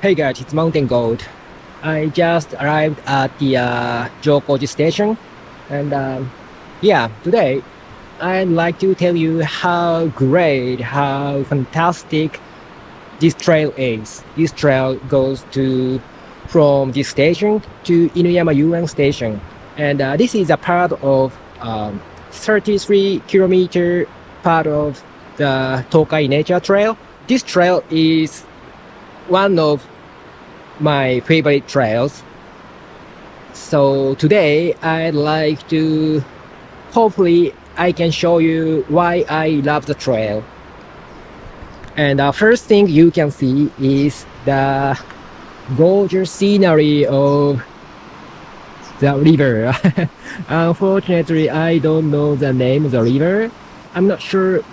Hey guys, it's Mountain Gold. I just arrived at the Jōkōji Station, and today I'd like to tell you how great, how fantastic this trail is. This trail goes from this station to Inuyama-Yūen Station, and this is a part of 33-kilometer part of the Tokai Nature Trail. This trail is one of my favorite trails. So today I'd like to, hopefully I can show you why I love the trail. And the first thing you can see is the gorgeous scenery of the river. Unfortunately, I don't know the name of the river. I'm not sure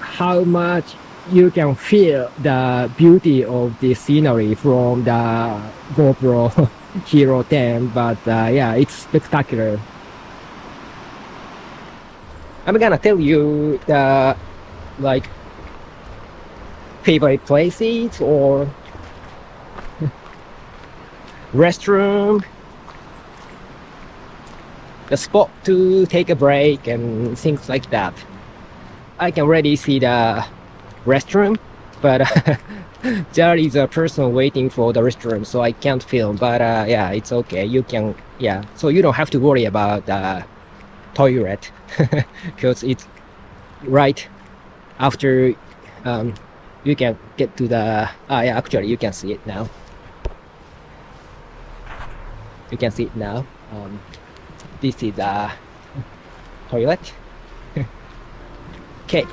how much you can feel the beauty of the scenery from the GoPro Hero 10, but yeah, it's spectacular. I'm gonna tell you the favorite places or restroom, the spot to take a break and things like that. I can already see the restroom, but there is a person waiting for the restroom, so I can't film, but yeah, it's okay. You can, yeah, so you don't have to worry about the toilet because it's right after you can get to the yeah, actually you can see it now. You can see it now. This is a toilet. Okay.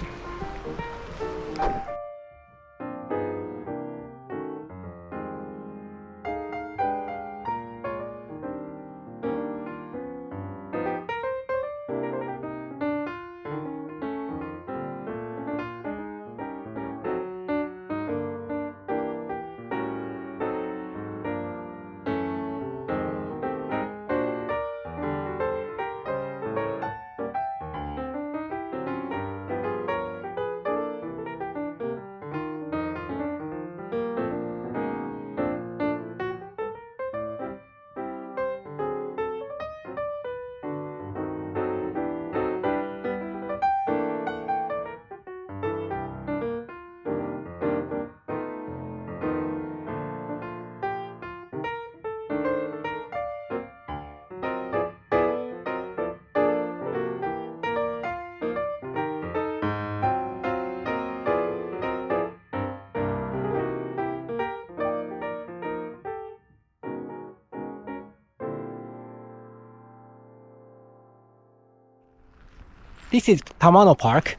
This is Tamanna Park,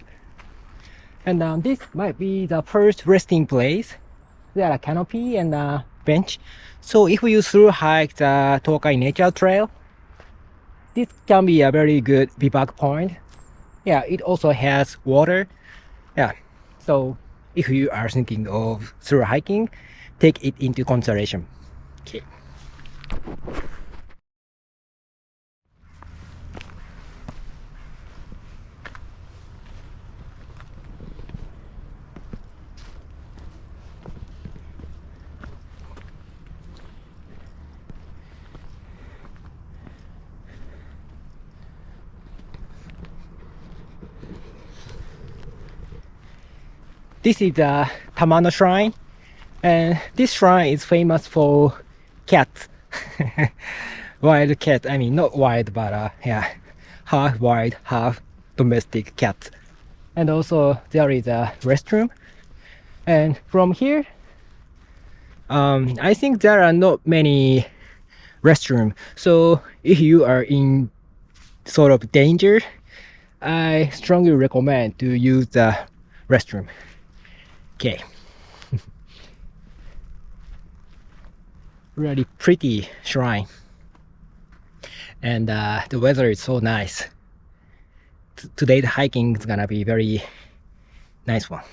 and this might be the first resting place. There are a canopy and a bench. So if you through hike the Tokai Nature Trail, this can be a very good bivouac point. Yeah, it also has water. Yeah, so if you are thinking of through hiking, take it into consideration. Okay. This is the Tamanna Shrine, and this shrine is famous for cats. Wild cat, I mean not wild, but yeah, half wild, half domestic cat. And also there is a restroom, and from here I think there are not many restrooms, so if you are in sort of danger, I strongly recommend to use the restroom. Okay. Really pretty shrine, and the weather is so nice. Today the hiking is gonna be very nice one.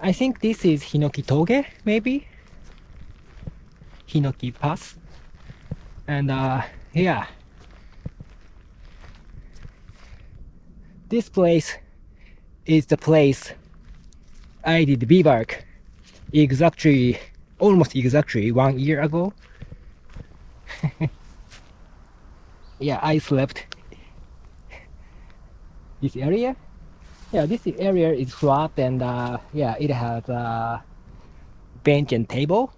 I think this is Hinoki Toge, maybe? Hinoki Pass. And yeah. This place is the place I did bivouac almost exactly 1 year ago. Yeah, I slept this area. Yeah, this area is flat and yeah, it has a bench and table.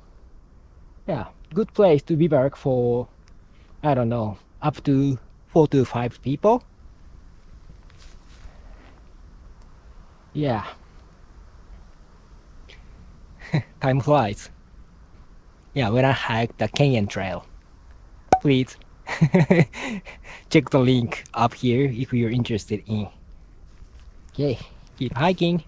Yeah, good place to bivouac for, I don't know, up to 4 to 5 people. Yeah. Time flies. Yeah, when I hike the Canyon Trail. Please check the link up here if you're interested in. Okay, keep hiking.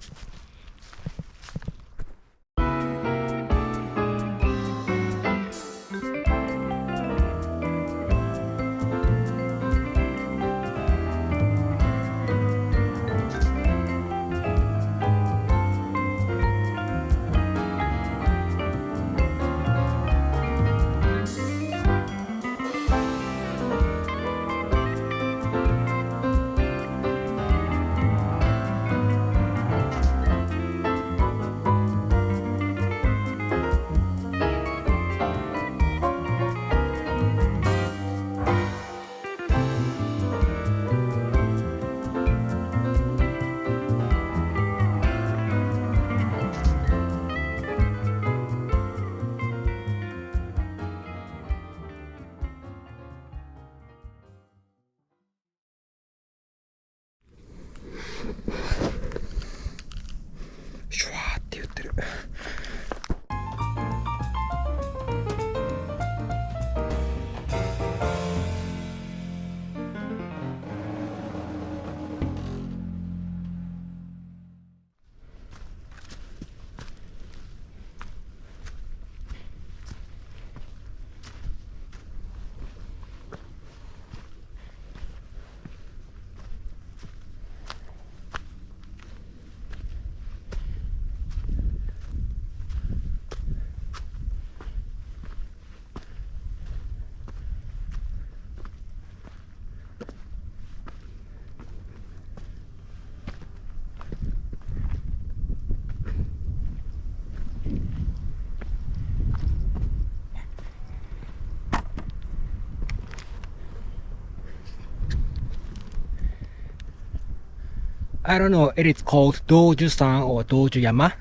I don't know, it is called Doju-san or Doju-yama,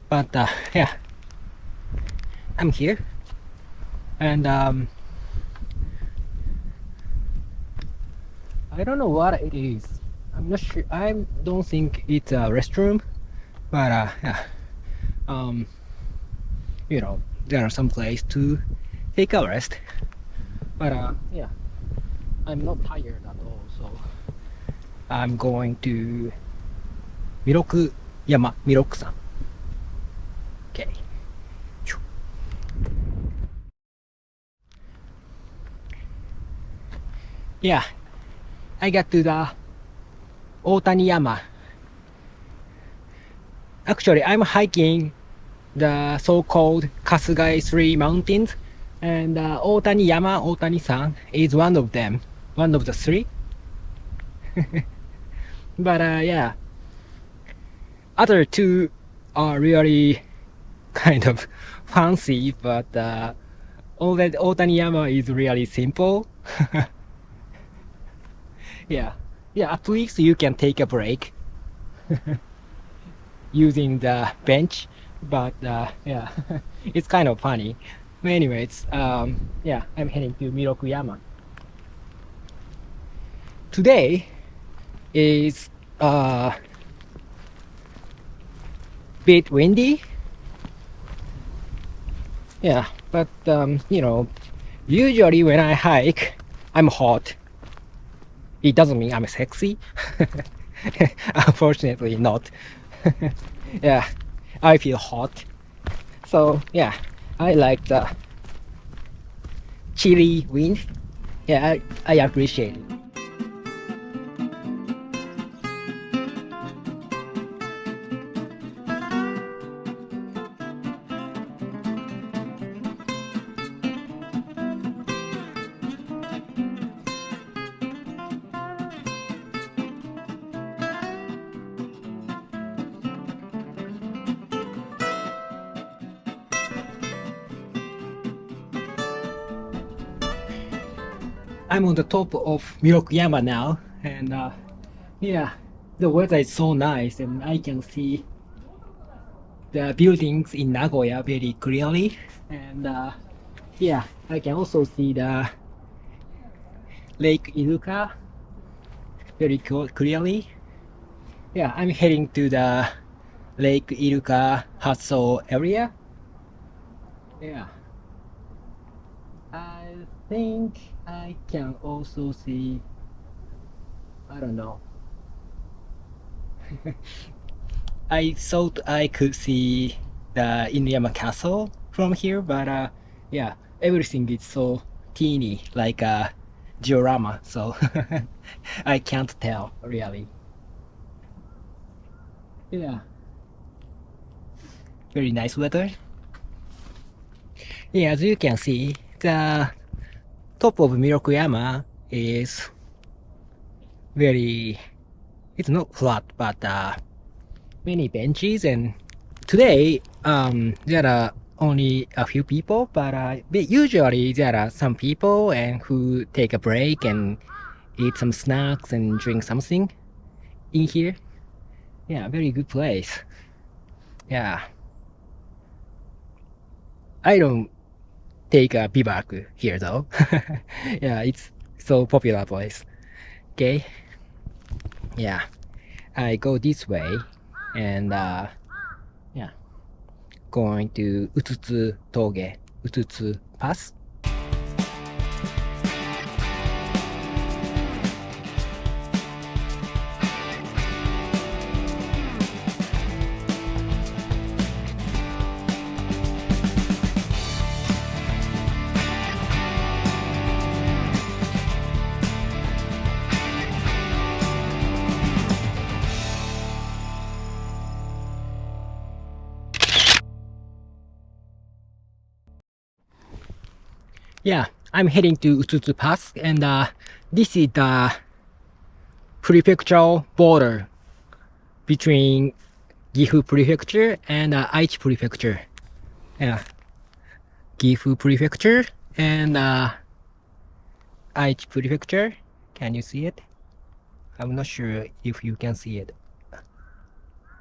but yeah, I'm here, and I don't know what it is. I'm not sure. I don't think it's a restroom, but yeah, you know, there are some place to take a rest, but yeah, I'm not tired at all, so I'm going to Miroku-san. Okay. Yeah, I got to the Otaniyama. Actually, I'm hiking the so-called Kasugai 3 mountains, and Otaniyama, Otani-san is one of them, one of the 3. But yeah, other 2 are really kind of fancy, but Otaniyama is really simple. Yeah, at least you can take a break using the bench, but yeah, it's kind of funny. Anyways, yeah, I'm heading to Mirokuyama. Today is bit windy. Yeah, but you know, usually when I hike, I'm hot. It doesn't mean I'm sexy. Unfortunately not. Yeah, I feel hot. So yeah, I like the chilly wind. Yeah, I appreciate it. I'm on the top of Mirokuyama now, and yeah, the weather is so nice, and I can see the buildings in Nagoya very clearly, and yeah, I can also see the Lake Iluka very clearly. Yeah, I'm heading to the Lake Iluka Hasso area. Yeah, I think I can also see, I don't know. I thought I could see the Inuyama Castle from here, but yeah, everything is so teeny, like a diorama, so I can't tell really. Yeah, very nice weather. Yeah, as you can see, the top of Mirokuyama is very, it's not flat, but many benches, and today there are only a few people, but usually there are some people and who take a break and eat some snacks and drink something in here. Yeah, very good place. Yeah, I don't take a bivouac here though. Yeah, it's so popular place. Okay, yeah, I go this way, and yeah, going to Utsutsu Toge, Utsutsu Pass. Yeah, I'm heading to Utsutsu Pass, and this is the prefectural border between Gifu Prefecture and Aichi Prefecture. Yeah, Gifu Prefecture and Aichi Prefecture. Can you see it? I'm not sure if you can see it.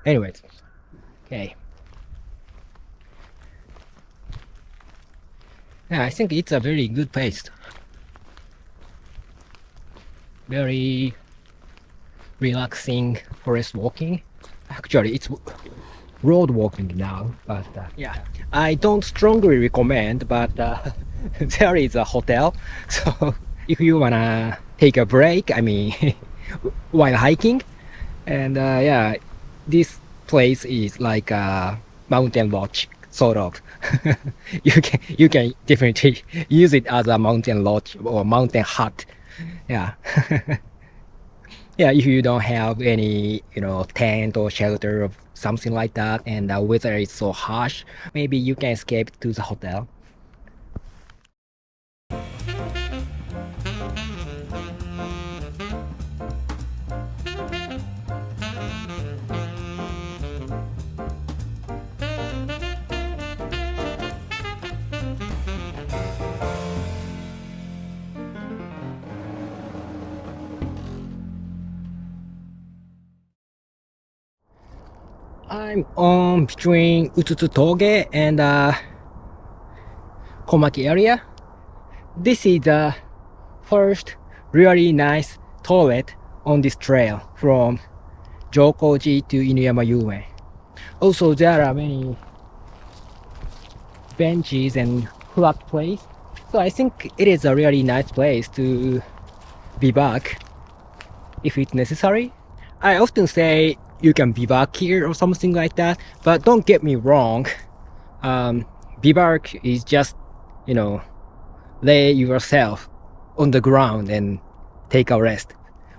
Anyways, okay. Yeah, I think it's a very good place. Very relaxing forest walking. Actually, it's road walking now, but yeah, I don't strongly recommend, but there is a hotel, so if you wanna take a break, I mean, while hiking, and yeah, this place is like a mountain lodge, sort of. You can definitely use it as a mountain lodge or mountain hut. Yeah. Yeah, if you don't have any, tent or shelter or something like that, and the weather is so harsh, maybe you can escape to the hotel. I'm on between Utsutsu Toge and Komaki area. This is the first really nice toilet on this trail from Jōkōji to Inuyama-Yūen. Also, there are many benches and flat place. So I think it is a really nice place to be back if it's necessary. I often say you can bivouac here or something like that, but don't get me wrong. Bivouac is just, lay yourself on the ground and take a rest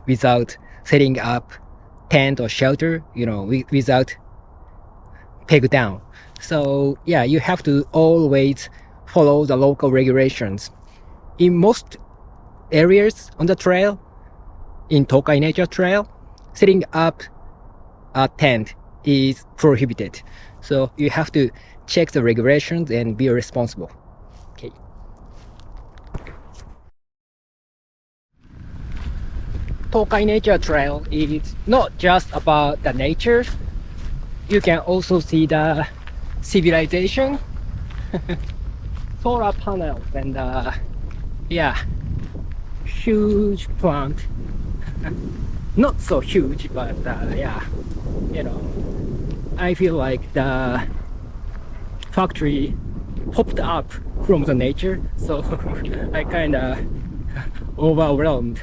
without setting up tent or shelter, without peg down. So yeah, you have to always follow the local regulations. In most areas on the trail, in Tokai Nature Trail, setting up a tent is prohibited. So you have to check the regulations and be responsible. Okay. Tokai Nature Trail is not just about the nature. You can also see the civilization, solar panels, and yeah, huge plant. Not so huge, but yeah, you know, I feel like the factory popped up from the nature, so I kind of overwhelmed.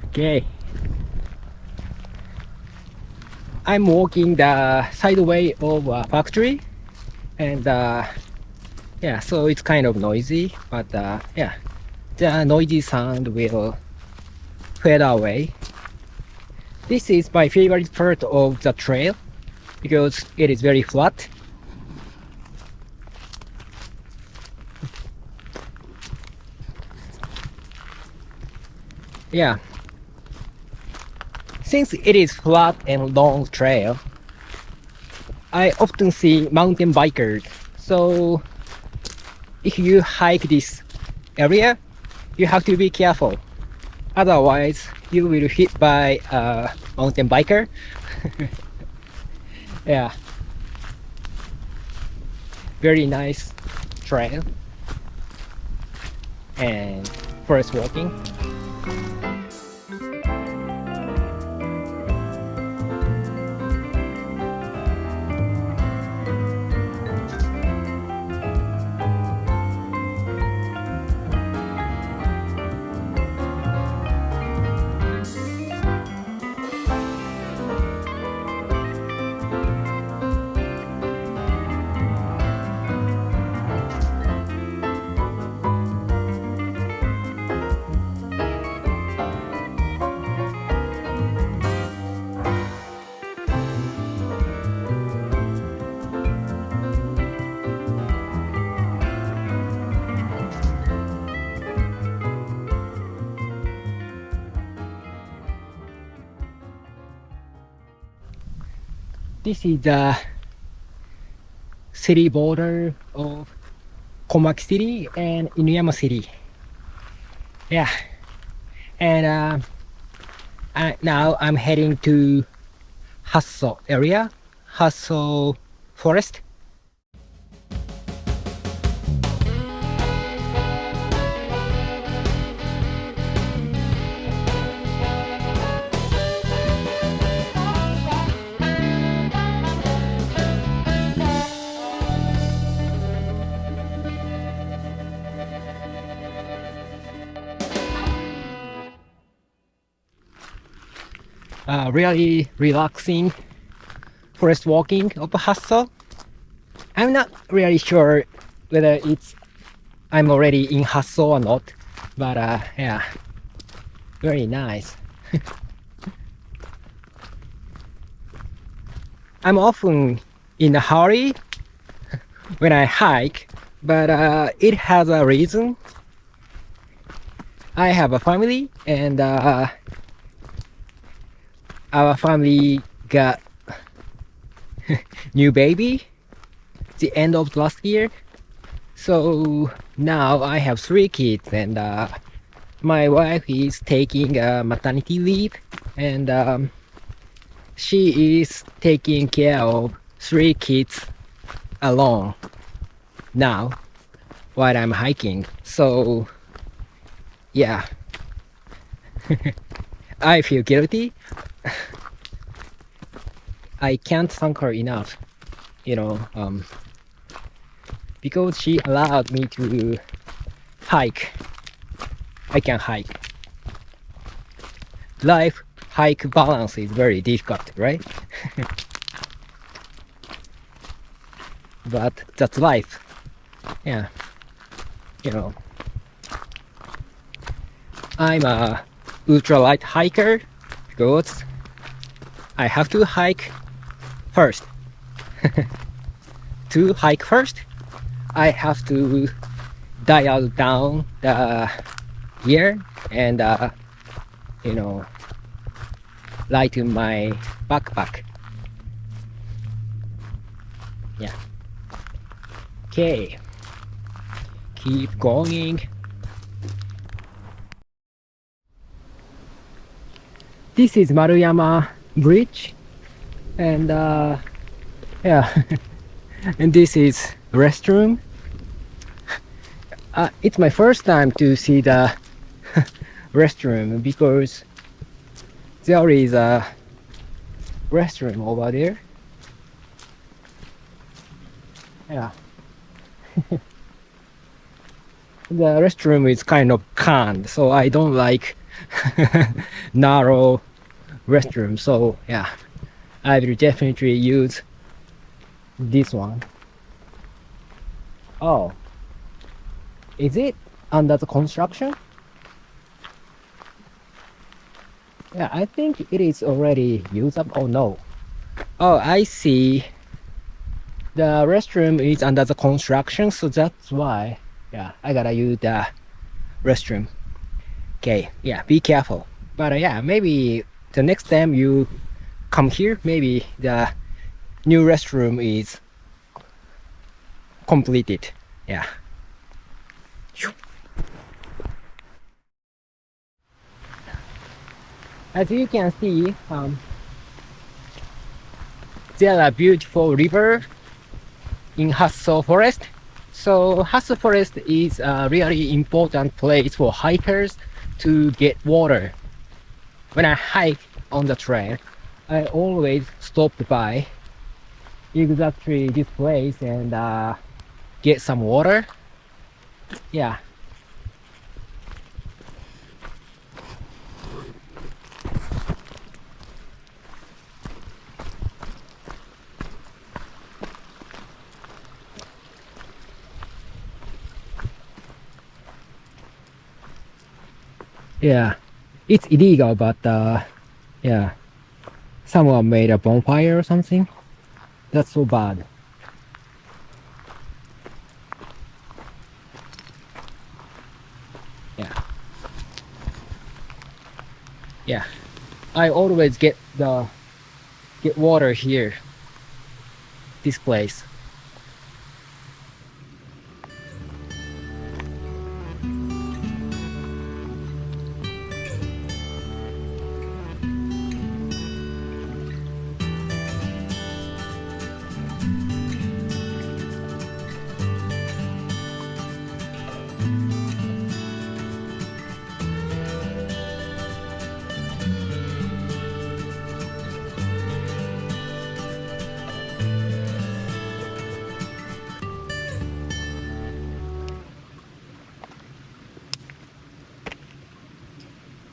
Okay, I'm walking the sideway of a factory, and yeah, so it's kind of noisy, but yeah, the noisy sound will fade away. This is my favorite part of the trail because it is very flat. Yeah, since it is flat and long trail, I often see mountain bikers. So if you hike this area, you have to be careful. Otherwise, you will hit by a mountain biker. Yeah, very nice trail and forest walking. This is the city border of Komaki City and Inuyama City. Yeah, and now I'm heading to Hasso area, Hasso Forest. Really relaxing forest walking of Hasso. I'm not really sure whether I'm already in Hasso or not, but yeah, very nice. I'm often in a hurry when I hike, but it has a reason. I have a family, and our family got new baby the end of last year, so now I have 3 kids, and my wife is taking maternity leave, and she is taking care of 3 kids alone now while I'm hiking. So yeah, I feel guilty. I can't thank her enough, you know, because she allowed me to hike. I can hike. Life hike balance is very difficult, right? But that's life. Yeah, you know, I'm a ultralight hiker because I have to hike first. To hike first, I have to dial down the gear and you know, lighten my backpack. Yeah. Okay. Keep going. this is Maruyama Bridge, and yeah, and this is restroom. It's my first time to see the restroom because there is a restroom over there. Yeah. The restroom is kind of canned, so I don't like narrow restroom. So yeah, I will definitely use this one. Oh, is it under the construction? Yeah, I think it is already used up. Oh no. Oh, I see. The restroom is under the construction, so that's why. Yeah, I gotta use the restroom. Okay, yeah, be careful. But yeah, maybe the next time you come here, maybe the new restroom is completed. Yeah. As you can see, there are beautiful river in Hasso Forest. So Hasso Forest is a really important place for hikers to get water. When I hike on the trail, I always stop by exactly this place and get some water. Yeah. Yeah, it's illegal, but yeah, someone made a bonfire or something. That's so bad. Yeah, yeah, I always get water here, this place.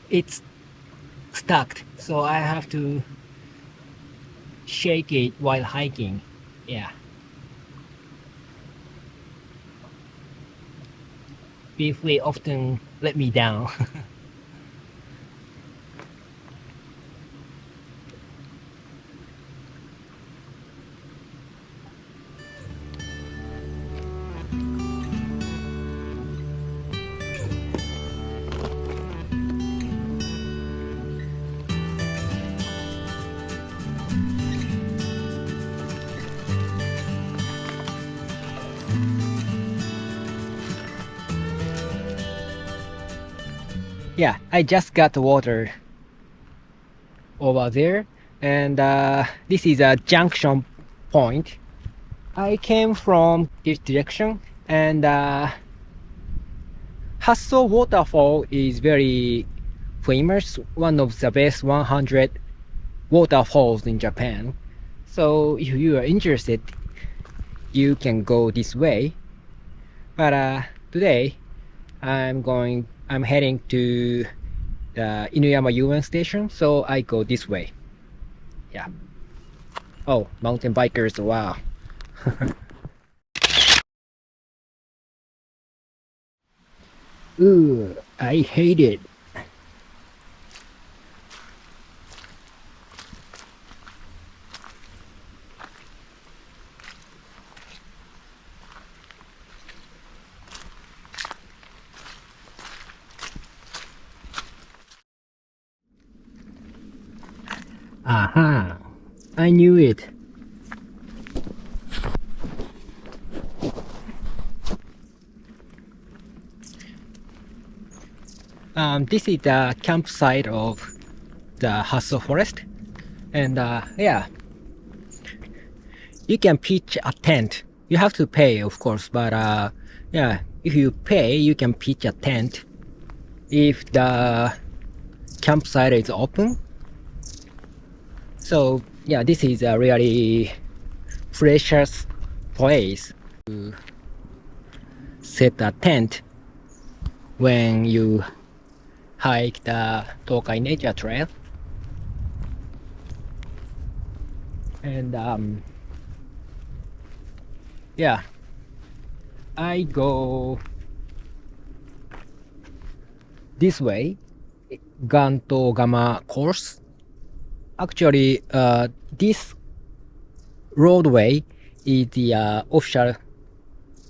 It's stuck, so I have to shake it while hiking. Yeah. BeFree often let me down. Yeah, I just got the water over there, and this is a junction point. I came from this direction, and Hasso waterfall is very famous, one of the best 100 waterfalls in Japan. So if you are interested, you can go this way. But today I'm heading to the Inuyama-Yūen Station, so I go this way. Yeah. Oh, mountain bikers, wow. Ooh, I hate it. Aha, I knew it. This is the campsite of the Hassel Forest. And yeah, you can pitch a tent. You have to pay, of course, but yeah, if you pay, you can pitch a tent if the campsite is open. So yeah, this is a really precious place to set a tent when you hike the Tokai Nature Trail. And yeah, I go this way, Ganto Gama course. Actually, this roadway is the official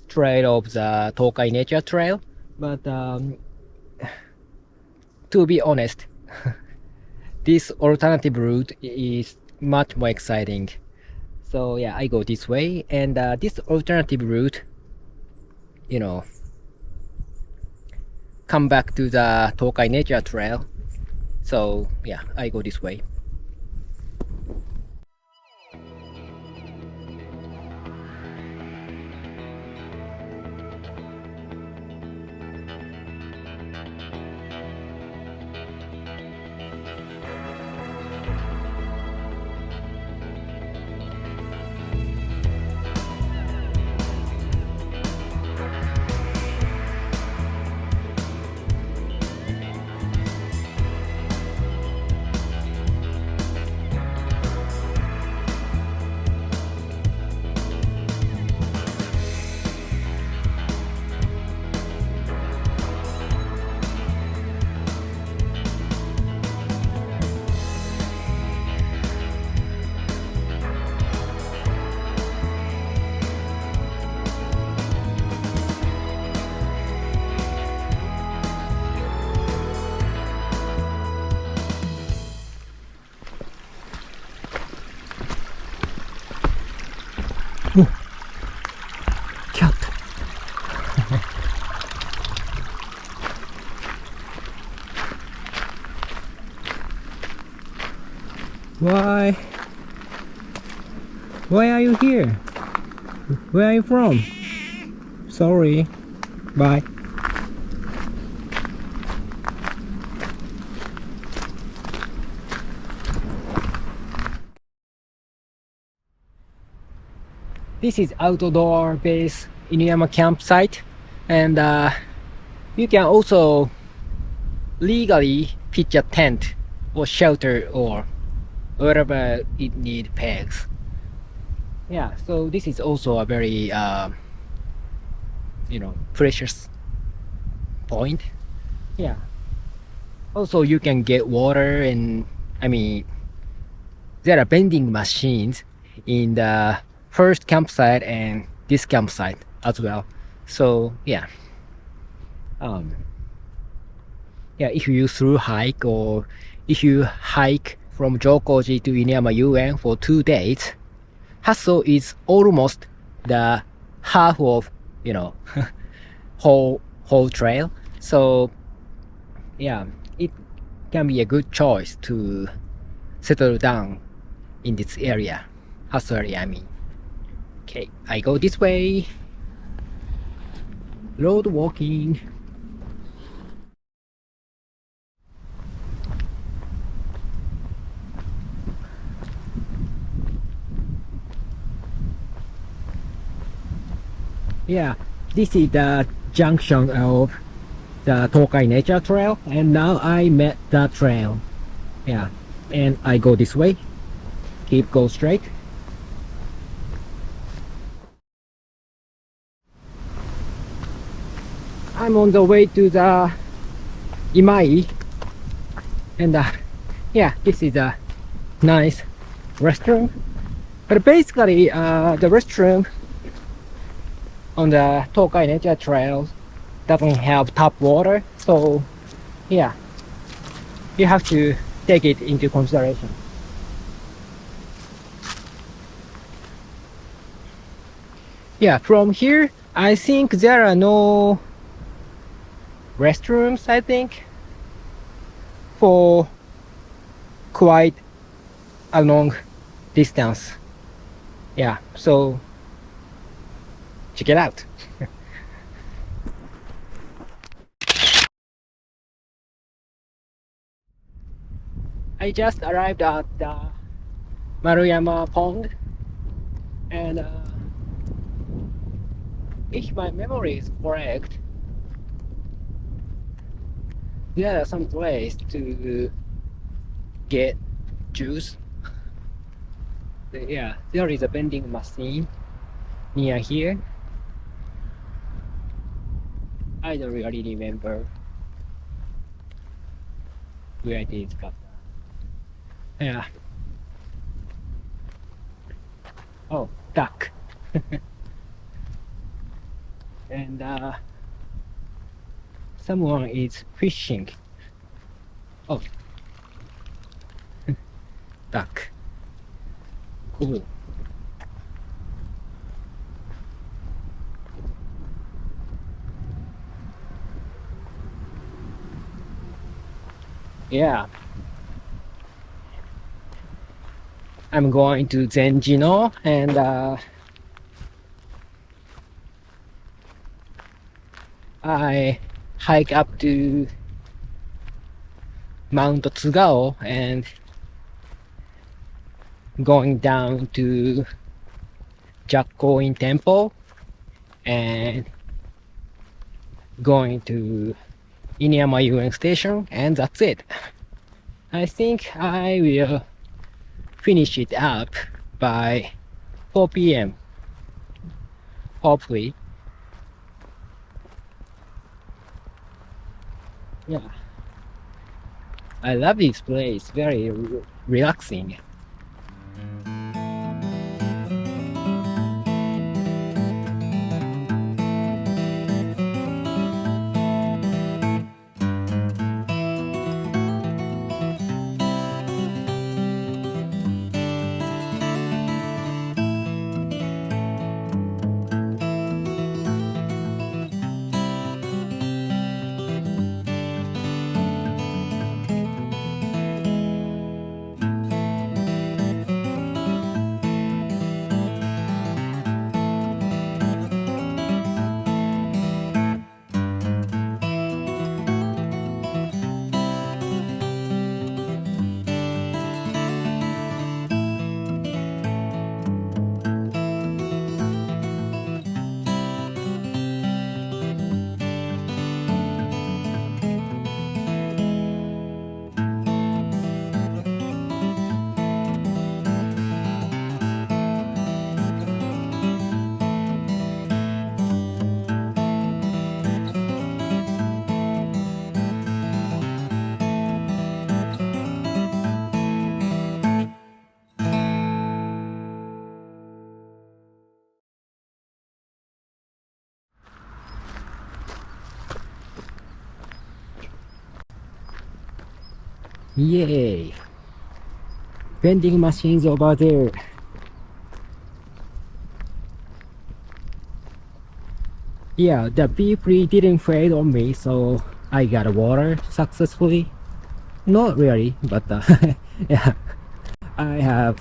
trail of the Tokai Nature Trail, but to be honest, this alternative route is much more exciting. So yeah, I go this way, and this alternative route, you know, come back to the Tokai Nature Trail. So yeah, I go this way. Cat. Why are you here? Where are you from? Sorry. Bye. This is outdoor base Inuyama campsite, and you can also legally pitch a tent or shelter or wherever it need pegs. Yeah, so this is also a very you know, precious point. Yeah. Also, you can get water, and I mean, there are vending machines in the first campsite and this campsite as well. So yeah, yeah, if you through hike, or if you hike from Jōkōji to Inuyama-Yūen for 2 days, Hassel is almost the half of, you know, whole trail. So yeah, it can be a good choice to settle down in this area, Hassel area, I mean. Okay, I go this way. Road walking. Yeah, this is the junction of the Tokai Nature Trail, and now I met the trail. Yeah, and I go this way. Go straight. I'm on the way to the Imai, and yeah, this is a nice restroom. But basically, the restroom on the Tokai Nature Trail doesn't have tap water, so yeah, you have to take it into consideration. Yeah, from here, I think there are no restrooms, I think, for quite a long distance. Yeah, so check it out. I just arrived at the Maruyama Pond, and if my memory is correct, there are some place to get juice. Yeah, there is a vending machine near here. I don't really remember where it is, but yeah. Oh, duck. And someone is fishing. Oh, duck. Cool. Yeah. I'm going to Zenjino, and I hike up to Mount Tsugao and going down to Jackpoint Temple and going to Inuyama-Yūen Station, and that's it. I think I will finish it up by 4 p.m. hopefully. Yeah, I love this place, very relaxing. Yay! Vending machines over there. Yeah, the BeFree didn't fade on me, so I got water successfully. Not really, but yeah, I have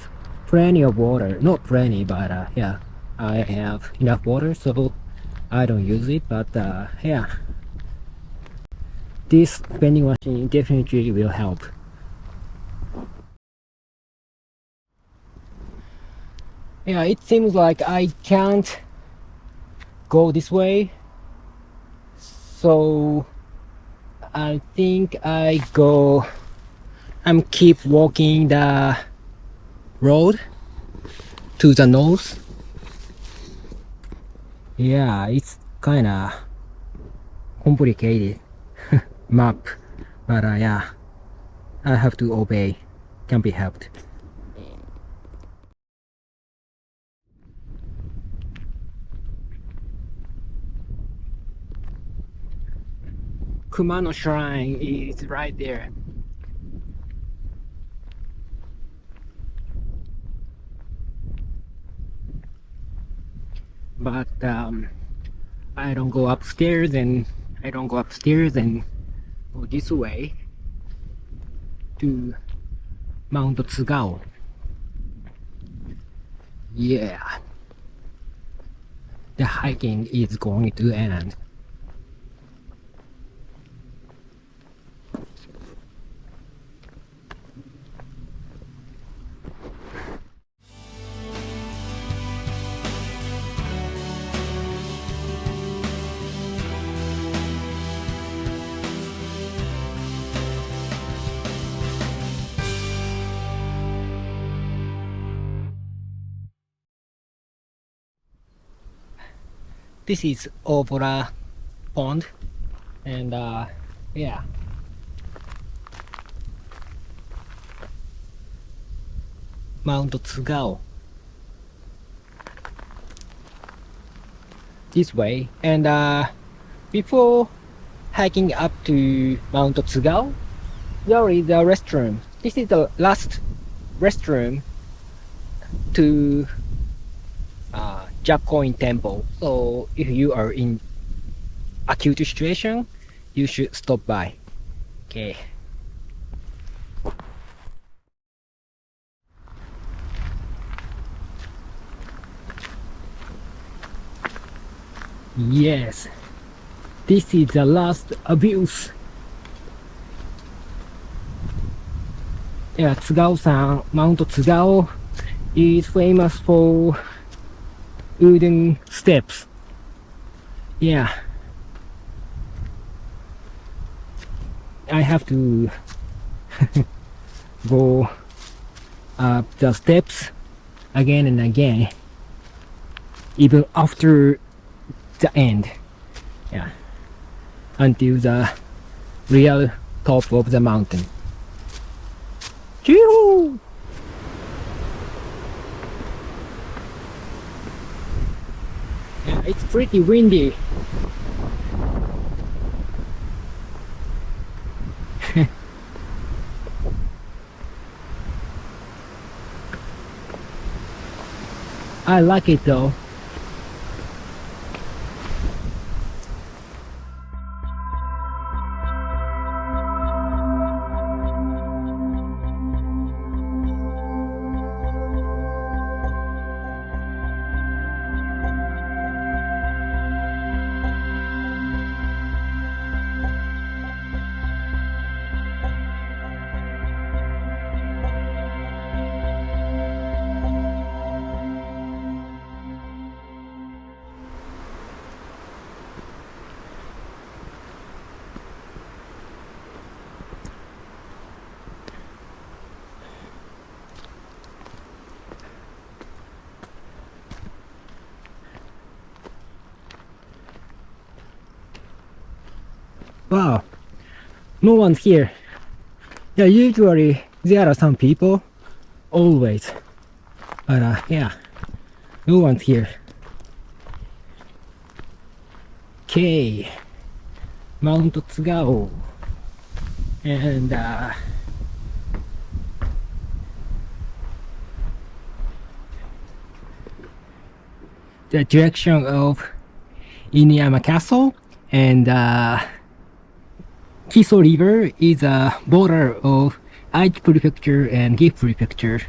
plenty of water. Not plenty, but yeah, I have enough water, so I don't use it. But yeah, this vending machine definitely will help. Yeah, it seems like I can't go this way, so I think I'm keep walking the road to the north. Yeah, it's kinda complicated map, but yeah, I have to obey, can't be helped. Commando Shrine is right there. But I don't go upstairs and go this way to Mount Tsugao. Yeah. The hiking is going to end. This is All-paca Pond, and yeah, Mount Tsugao this way. And before hiking up to Mount Tsugao, there is a restroom. This is the last restroom to Jackpoint Temple. So if you are in acute situation, you should stop by. Okay. Yes, this is the last abuse. Yeah, Tsugao-san, Mount Tsugao is famous for wooden steps. Yeah, I have to go up the steps again and again, even after the end. Yeah, until the real top of the mountain. Choo! Yeah, it's pretty windy. I like it though. Wow, no one's here. Yeah, usually there are some people, always, but yeah, no one's here. Okay, Mount Tsugao, and the direction of Inuyama Castle and Kiso River is a border of Aichi Prefecture and Gifu Prefecture.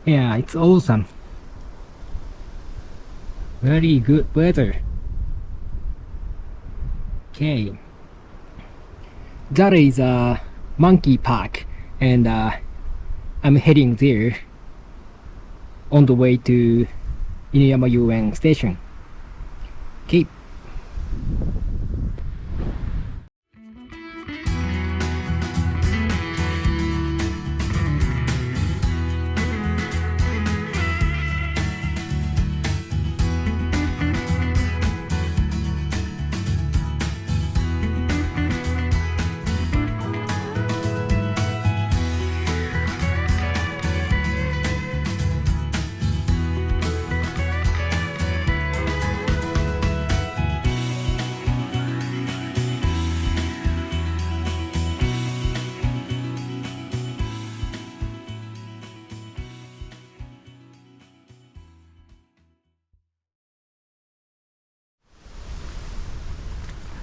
Yeah, it's awesome. Very good weather. Okay. That is a monkey park, and I'm heading there on the way to Inuyama-Yūen Station. Okay.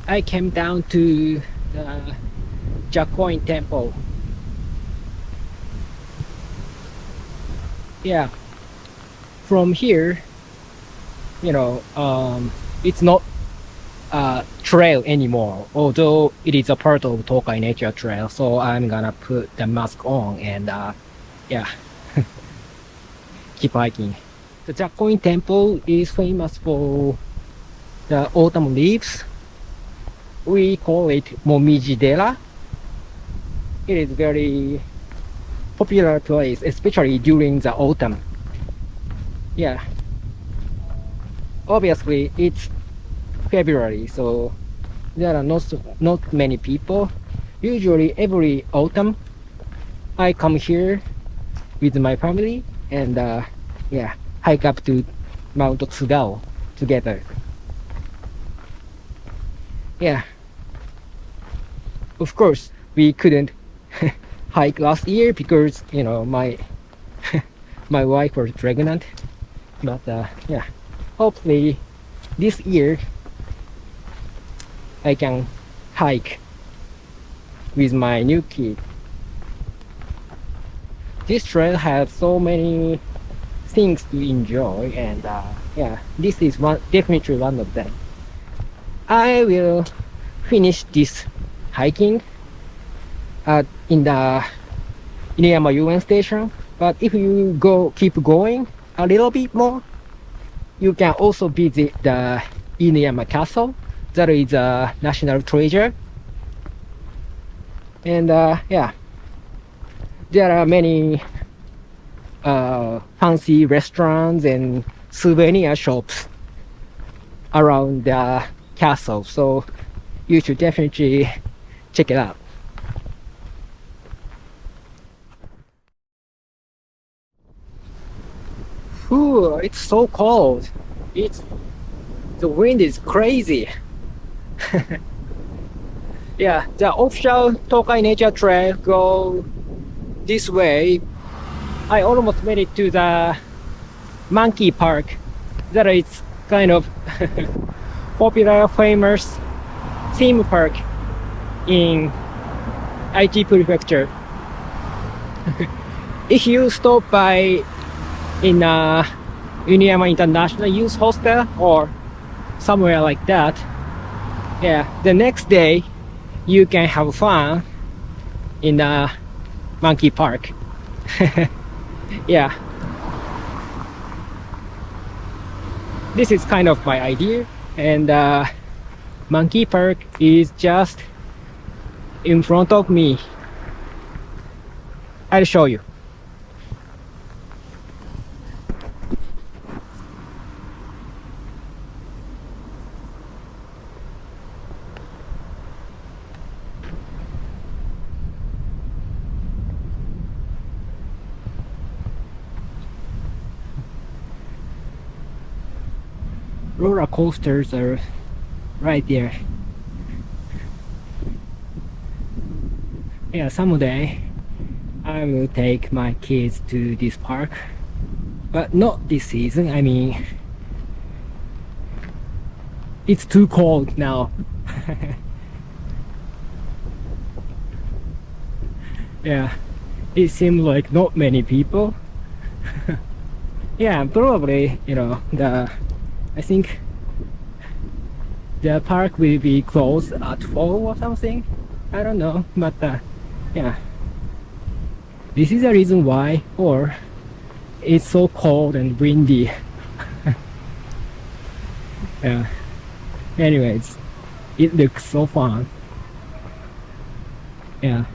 I came down to the Jackpoint Temple. yeah, from here, it's not a trail anymore, although it is a part of Tokai Nature Trail. So I'm gonna put the mask on and yeah, keep hiking. The Jackpoint Temple is famous for the autumn leaves. We call it Momiji-dera. It is very popular place, especially during the autumn. Yeah. Obviously, it's February, so there are not many people. Usually, every autumn, I come here with my family and yeah, hike up to Mount Tsugao together. Yeah. Of course, we couldn't hike last year because my my wife was pregnant. But yeah, hopefully this year I can hike with my new kid. This trail has so many things to enjoy, and yeah, this is definitely one of them. I will finish this hiking in the Inuyama-Yūen Station, but if you keep going a little bit more, you can also visit the Inuyama Castle. That is a national treasure. And yeah, there are many fancy restaurants and souvenir shops around the castle, so you should definitely check it out. Ooh, it's so cold. The wind is crazy. Yeah, the official Tokai Nature Trail go this way. I almost made it to the monkey park. That is kind of popular, famous theme park in Aichi Prefecture. If you stop by in Inuyama International Youth Hostel or somewhere like that, yeah, the next day you can have fun in the monkey park. Yeah, this is kind of my idea, and monkey park is just in front of me. I'll show you. Roller coasters are right there. Yeah, someday I will take my kids to this park, but not this season. I mean, it's too cold now. Yeah, it seems like not many people. Yeah, probably, I think the park will be closed at 4 or something. I don't know, but yeah, this is the reason why, or it's so cold and windy. Yeah. Anyways, it looks so fun. Yeah.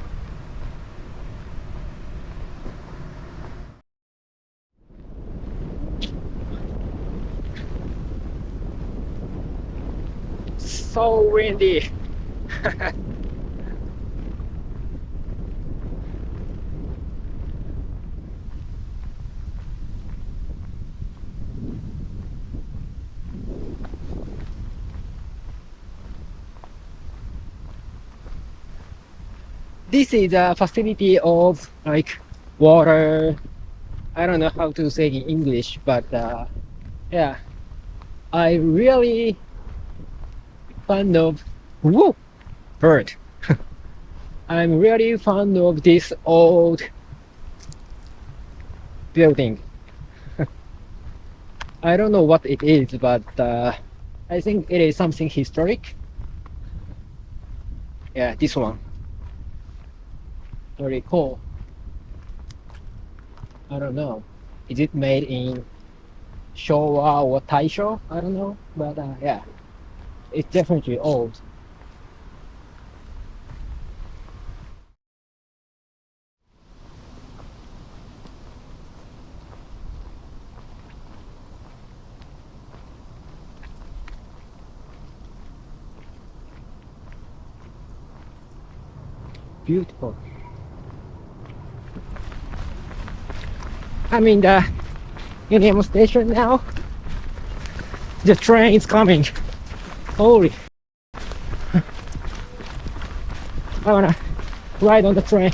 So windy. This is a facility of like water. I don't know how to say in English, but yeah, I really fond of bird. I'm really fond of this old building. I don't know what it is, but I think it is something historic. Yeah, this one. Very cool. I don't know. Is it made in Showa or Taisho? I don't know, but yeah, it's definitely old. Beautiful. I'm in the Inuyama Station now. The train is coming. Holy. I wanna ride on the train.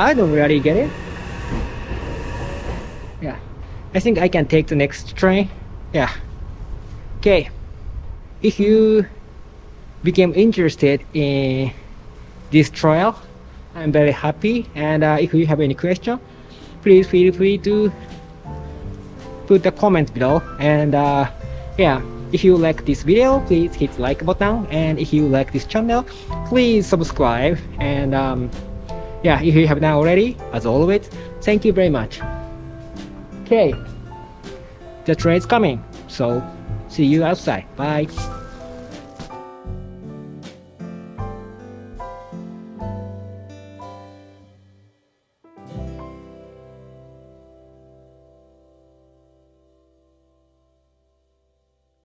I don't really get it. Yeah, I think I can take the next train. Yeah. Okay. If you became interested in this trail, I'm very happy. And if you have any question, please feel free to put a comment below. And yeah, if you like this video, please hit the like button. And if you like this channel, please subscribe. And yeah, if you have not already, as always, thank you very much. Okay, the train is coming, so see you outside. Bye.